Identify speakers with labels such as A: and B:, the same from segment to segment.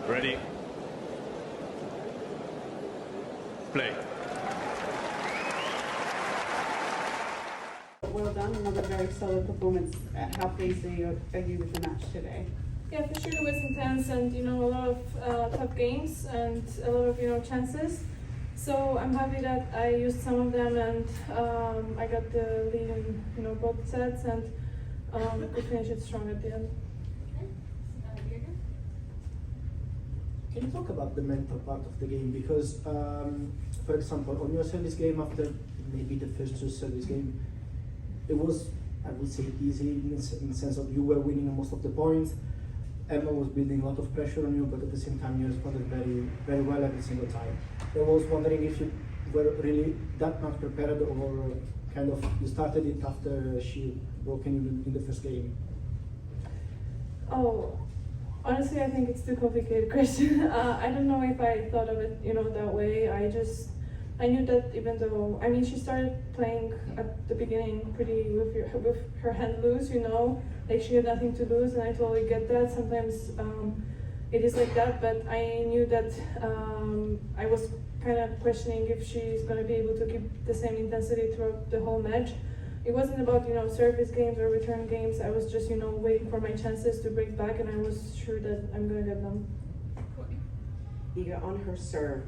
A: Ready. Play.
B: Well done, another very solid performance. How pleased are you with the match today?
C: Yeah, for sure it was intense and a lot of tough games and a lot of chances. So I'm happy that I used some of them and I got the lead in both sets and could finish it strong at the end.
D: Can you talk about the mental part of the game? Because, for example, on your service game, after maybe the first two service game, it was, I would say, easy in the sense of you were winning most of the points. Emma was building a lot of pressure on you, but at the same time you responded very, very well every single time. I was wondering if you were really that much prepared, or kind of you started it after she broke in the first game.
C: Oh, honestly, I think it's too complicated question. I don't know if I thought of it that way. I knew that even though, she started playing at the beginning pretty with her hand loose, like she had nothing to lose, and I totally get that. Sometimes it is like that, but I knew that I was kind of questioning if she's going to be able to keep the same intensity throughout the whole match. It wasn't about service games or return games. I was just waiting for my chances to break back, and I was sure that I'm going to get them.
E: Iga, on her serve,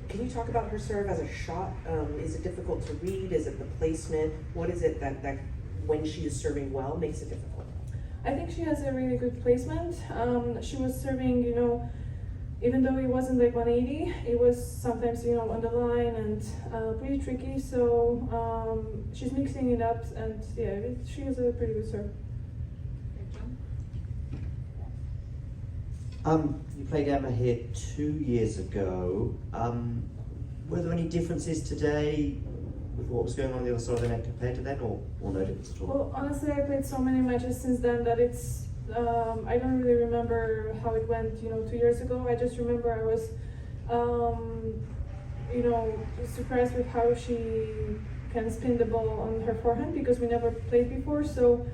E: can you talk about her serve as a shot? Is it difficult to read? Is it the placement? What is it that when she is serving well makes it difficult?
C: I think she has a really good placement. She was serving, even though it wasn't like 180, it was sometimes, on the line and pretty tricky. So she's mixing it up, and yeah, she has a pretty good serve.
F: You played Emma here 2 years ago. Were there any differences today with what was going on the other side of the net compared to then, or no difference at all?
C: Well, honestly, I played so many matches since then that it's, I don't really remember how it went, 2 years ago. I just remember I was, surprised with how she can spin the ball on her forehand, because we never played before. So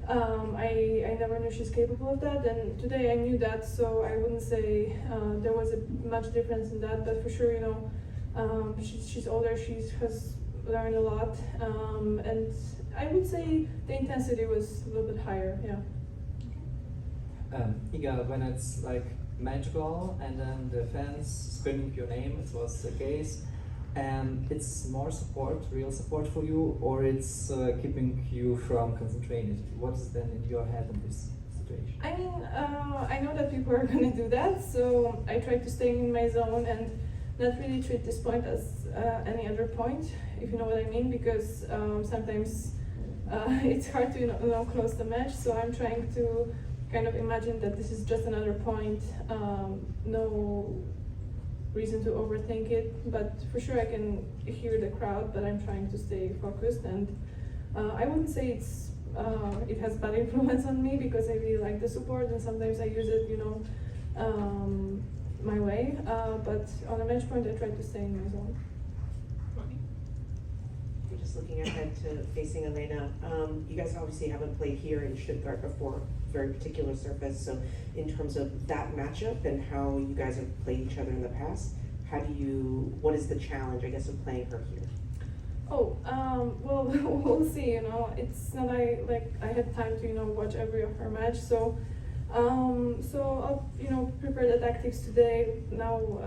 C: I never knew she's capable of that, and today I knew that, so I wouldn't say there was a much difference in that, but for sure, she's older, she has learned a lot, and I would say the intensity was a little bit higher, yeah.
G: Iga, when it's like match ball and then the fans screaming your name, it was the case, it's more support, real support for you, or it's keeping you from concentrating? What is then in your head in this situation?
C: I know that people are going to do that, so I try to stay in my zone and not really treat this point as any other point, if you know what I mean, because sometimes it's hard to close the match, so I'm trying to kind of imagine that this is just another point, no reason to overthink it, but for sure I can hear the crowd, but I'm trying to stay focused, and I wouldn't say it has bad influence on me, because I really like the support and sometimes I use it my way, but on a match point I try to stay in my zone.
E: You're just looking ahead to facing Elena. You guys obviously haven't played here in Stuttgart before, very particular surface, so in terms of that matchup and how you guys have played each other in the past, what is the challenge, I guess, of playing her here?
C: Oh, well, we'll see, it's not like I had time to, watch every of her match, so I'll, prepare the tactics today. Now,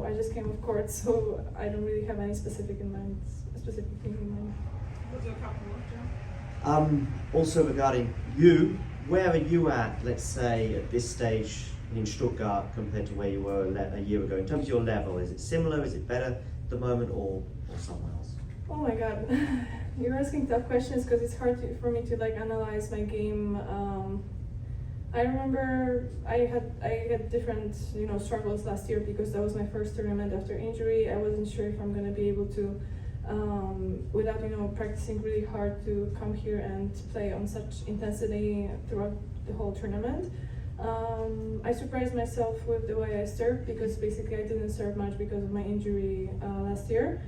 C: I just came off court, so I don't really have any specific thing in mind.
B: What's your captain?
F: Also regarding you, where are you at, let's say, at this stage in Stuttgart compared to where you were a year ago? In terms of your level, is it similar, is it better at the moment, or somewhere else?
C: Oh my god, you're asking tough questions, because it's hard for me to analyze my game. I remember I had different struggles last year, because that was my first tournament after injury. I wasn't sure if I'm going to be able to, without practicing really hard, to come here and play on such intensity throughout the whole tournament. I surprised myself with the way I served, because basically I didn't serve much because of my injury last year.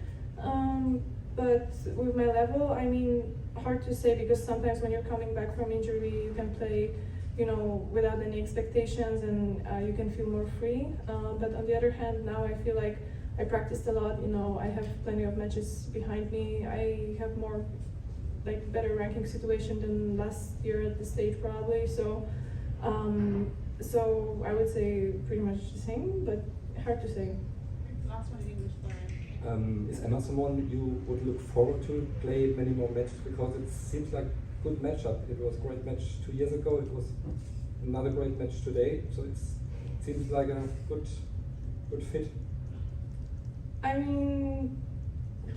C: But with my level, hard to say, because sometimes when you're coming back from injury, you can play you know, without any expectations, and you can feel more free. But on the other hand, now I feel like I practiced a lot, you know, I have plenty of matches behind me. I have more, like, better ranking situation than last year at this stage probably. So, so I would say pretty much the same, but hard to say.
B: Last one in English, sorry.
H: Is Emma someone you would look forward to play many more matches, because it seems like good matchup. It was a great match 2 years ago. It was another great match today. So it seems like a good fit.
C: I mean,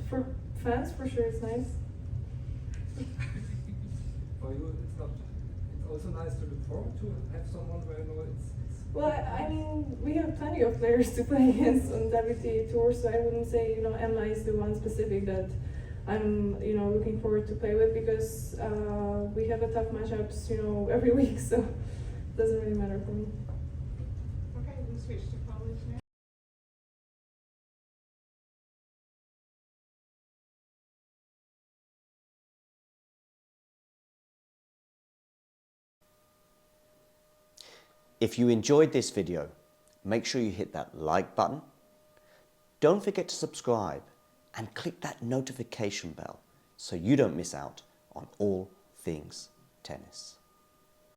C: for fans, for sure, it's nice.
H: For you, it's not. It's also nice to look forward to have someone where you know it's.
C: Well, I mean, we have plenty of players to play against on WTA Tour, so I wouldn't say, you know, Emma is the one specific that I'm, you know, looking forward to play with, because we have a tough matchups, you know, every week, so it doesn't really matter for me.
B: Okay, we'll switch to Polish now.
I: If you enjoyed this video, make sure you hit that like button. Don't forget to subscribe and click that notification bell so you don't miss out on all things tennis.